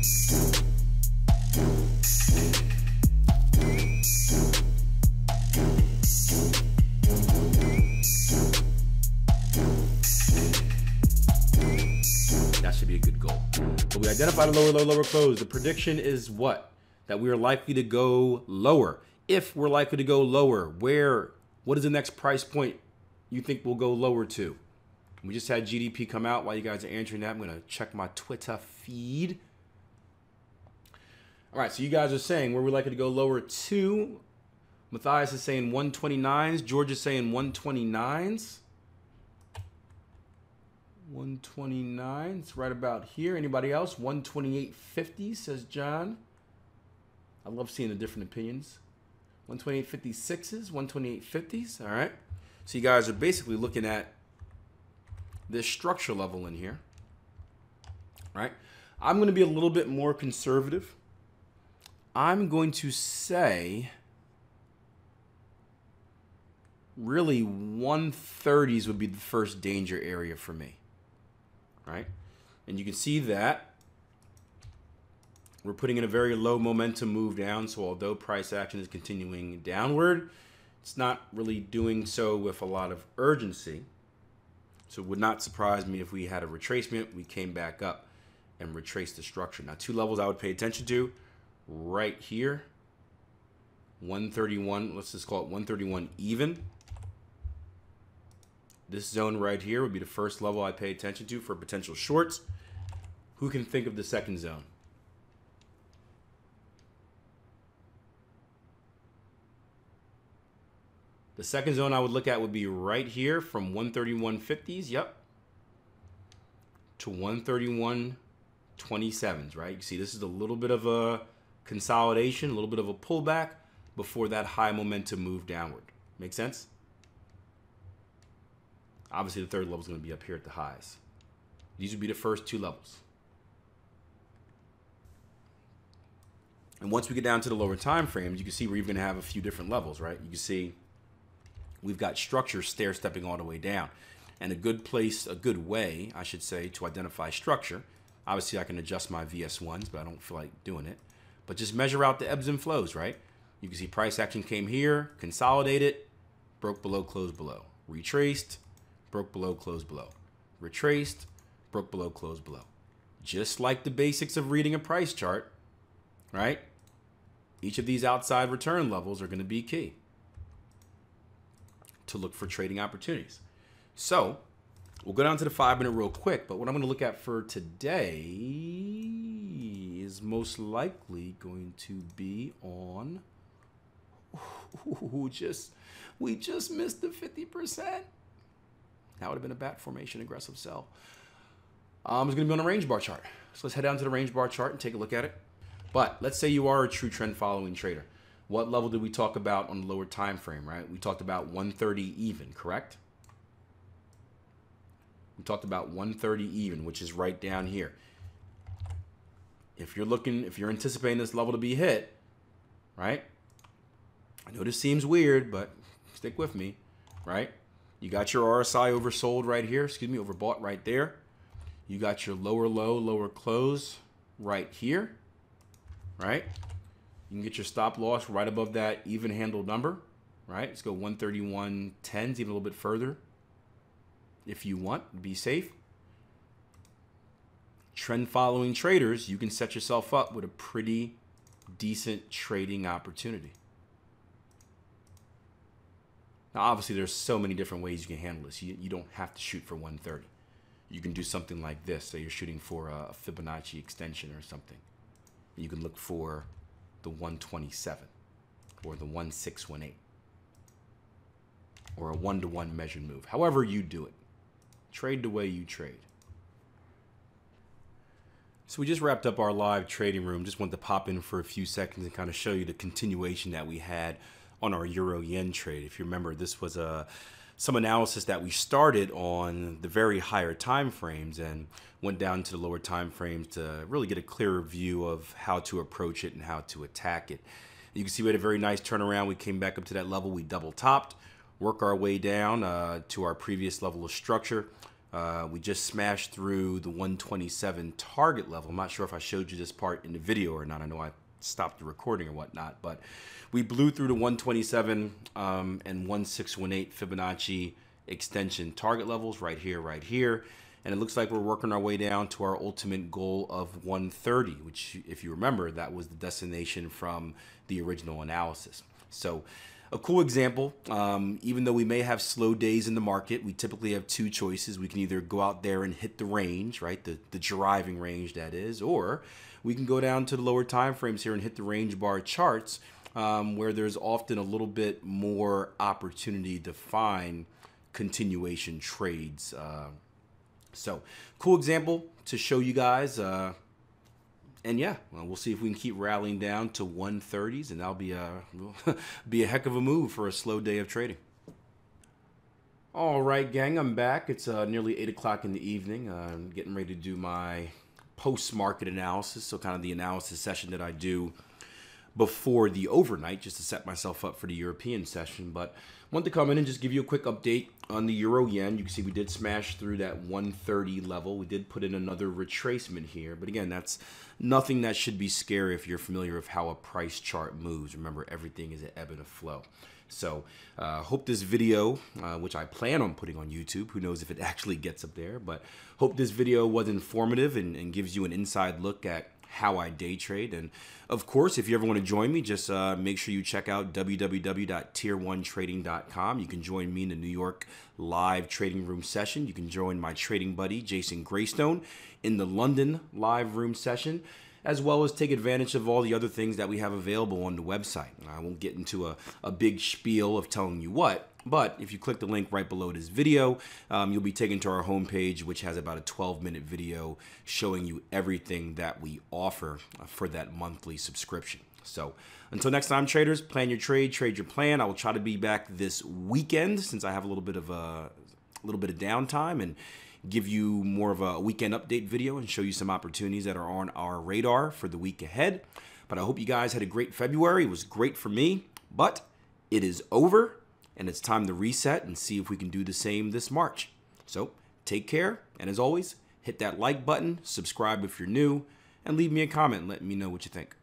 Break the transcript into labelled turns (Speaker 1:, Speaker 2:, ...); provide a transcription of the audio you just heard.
Speaker 1: That should be a good goal. But we identified a lower low, lower close. The prediction is what? That we are likely to go lower. If we're likely to go lower, what is the next price point you think we'll go lower to? We just had GDP come out. While you guys are answering that, I'm going to check my Twitter feed. All right, so you guys are saying where we're likely to go lower to. Matthias is saying 129s. George is saying 129s. 129s, right about here. Anybody else? 128.50, says John. I love seeing the different opinions. 128.56s, 128.50s. All right. So you guys are basically looking at this structure level in here. Right. I'm going to be a little bit more conservative. I'm going to say really 130s would be the first danger area for me. Right. And you can see that we're putting in a very low momentum move down. So although price action is continuing downward, it's not really doing so with a lot of urgency. So it would not surprise me if we had a retracement, we came back up and retraced the structure. Now, two levels I would pay attention to right here, 131, let's just call it 131 even. This zone right here would be the first level I pay attention to for potential shorts. Who can think of the second zone? The second zone I would look at would be right here from 131.50s, yep, to 131.27s, right? You see this is a little bit of a consolidation, a little bit of a pullback before that high momentum move downward. Make sense? Obviously, the third level is going to be up here at the highs. These would be the first two levels. And once we get down to the lower time frames, you can see we're even going to have a few different levels, right? You can see we've got structure stair-stepping all the way down. And a good place, a good way, I should say, to identify structure. Obviously, I can adjust my VS1s, but I don't feel like doing it. But just measure out the ebbs and flows, right? You can see price action came here, consolidated, broke below, closed below. Retraced, broke below, closed below. Retraced, broke below, closed below. Just like the basics of reading a price chart, right? Each of these outside return levels are going to be key to look for trading opportunities. So we'll go down to the 5-minute real quick, but what I'm going to look at for today is most likely going to be on, we just missed the 50%. That would have been a bat formation aggressive sell. It's going to be on a range bar chart. So let's head down to the range bar chart and take a look at it. But let's say you are a true trend following trader. What level did we talk about on the lower time frame, right? We talked about 130 even, correct? We talked about 130 even, which is right down here. If you're anticipating this level to be hit, right? I know this seems weird, but stick with me, right? You got your RSI oversold right here, overbought right there. You got your lower low, lower close right here, right? You can get your stop loss right above that even handle number, right? Let's go 131.10s, even a little bit further if you want, be safe. Trend following traders, you can set yourself up with a pretty decent trading opportunity. Now, obviously, there's so many different ways you can handle this. You don't have to shoot for 130. You can do something like this. Say you're shooting for a Fibonacci extension or something. You can look for the 127 or the 1618 or a 1-to-1 measured move. However you do it. Trade the way you trade. So we just wrapped up our live trading room. Just wanted to pop in for a few seconds and kind of show you the continuation that we had on our Euro Yen trade. If you remember, this was some analysis that we started on the very higher time frames and went down to the lower time frames to really get a clearer view of how to approach it and how to attack it. You can see we had a very nice turnaround. We came back up to that level. We double topped, work our way down to our previous level of structure. We just smashed through the 127 target level. I'm not sure if I showed you this part in the video or not. I know I stopped the recording or whatnot, but we blew through the 127 and 1618 Fibonacci extension target levels right here. And it looks like we're working our way down to our ultimate goal of 130, which, if you remember, that was the destination from the original analysis. So a cool example, even though we may have slow days in the market, we typically have two choices. We can either go out there and hit the range, right, the driving range that is, or we can go down to the lower time frames here and hit the range bar charts, where there's often a little bit more opportunity to find continuation trades. So cool example to show you guys. And yeah, well, we'll see if we can keep rallying down to 130s, and that'll be a heck of a move for a slow day of trading. All right, gang, I'm back. It's nearly 8 o'clock in the evening. I'm getting ready to do my post-market analysis, so kind of the analysis session that I do before the overnight, just to set myself up for the European session. But I want to come in and just give you a quick update on the euro yen. You can see we did smash through that 130 level. We did put in another retracement here, but again, that's nothing that should be scary if you're familiar with how a price chart moves. Remember, everything is an ebb and a flow. So hope this video, which I plan on putting on YouTube, who knows if it actually gets up there, but hope this video was informative and gives you an inside look at how I day trade. And of course, if you ever want to join me, just make sure you check out www.tier1trading.com. You can join me in the New York live trading room session. You can join my trading buddy, Jason Greystone, in the London live room session, as well as take advantage of all the other things that we have available on the website. I won't get into a big spiel of telling you what, but if you click the link right below this video, you'll be taken to our homepage, which has about a 12-minute video showing you everything that we offer for that monthly subscription. So until next time, traders, plan your trade, trade your plan. I will try to be back this weekend since I have a little bit of downtime, and give you more of a weekend update video and show you some opportunities that are on our radar for the week ahead. But I hope you guys had a great February. It was great for me, but it is over, and it's time to reset and see if we can do the same this March. So take care, and as always, hit that like button, subscribe if you're new, and leave me a comment letting me know what you think.